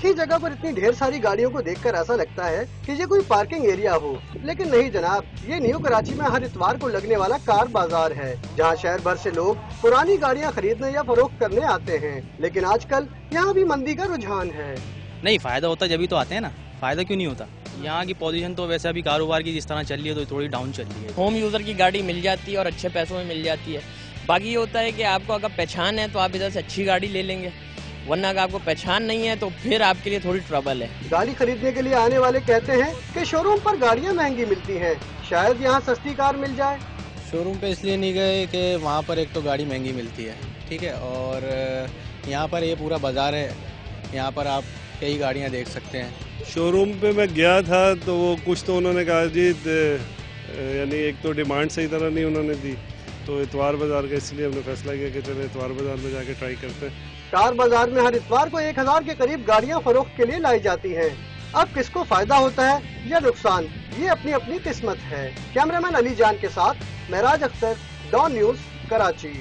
एक ही जगह पर इतनी ढेर सारी गाड़ियों को देखकर ऐसा लगता है कि ये कोई पार्किंग एरिया हो, लेकिन नहीं जनाब, ये न्यू कराची में हर इतवार को लगने वाला कार बाजार है, जहाँ शहर भर से लोग पुरानी गाड़ियाँ खरीदने या फरोख्त करने आते हैं। लेकिन आजकल यहाँ भी मंदी का रुझान है। नहीं, फायदा होता जब ही तो आते हैं ना, फायदा क्यों नहीं होता। यहाँ की पोजीशन तो वैसे अभी कारोबार की जिस तरह चल रही है तो थोड़ी डाउन चल रही है। होम यूजर की गाड़ी मिल जाती है और अच्छे पैसों में मिल जाती है। बाकी ये होता है कि आपको अगर पहचान है तो आप इधर से अच्छी गाड़ी ले लेंगे, वरना अगर आपको पहचान नहीं है तो फिर आपके लिए थोड़ी ट्रबल है। गाड़ी खरीदने के लिए आने वाले कहते हैं कि शोरूम पर गाड़ियाँ महंगी मिलती हैं, शायद यहाँ सस्ती कार मिल जाए। शोरूम पे इसलिए नहीं गए कि वहाँ पर एक तो गाड़ी महंगी मिलती है, ठीक है, और यहाँ पर ये पूरा बाजार है, यहाँ पर आप कई गाड़ियाँ देख सकते हैं। शोरूम पे मैं गया था तो वो कुछ तो उन्होंने कहा जी, यानी एक तो डिमांड सही तरह नहीं उन्होंने दी, तो इतवार बाजार का इसलिए हमने फैसला किया कि चलो इतवार बाजार में जाके ट्राई करते हैं। कार बाजार में हर इतवार को 1000 के करीब गाड़ियाँ फरोख्त के लिए लाई जाती हैं। अब किसको फायदा होता है या नुकसान, ये अपनी अपनी किस्मत है। कैमरामैन अली जान के साथ महराज अख्तर, डॉन न्यूज़, कराची।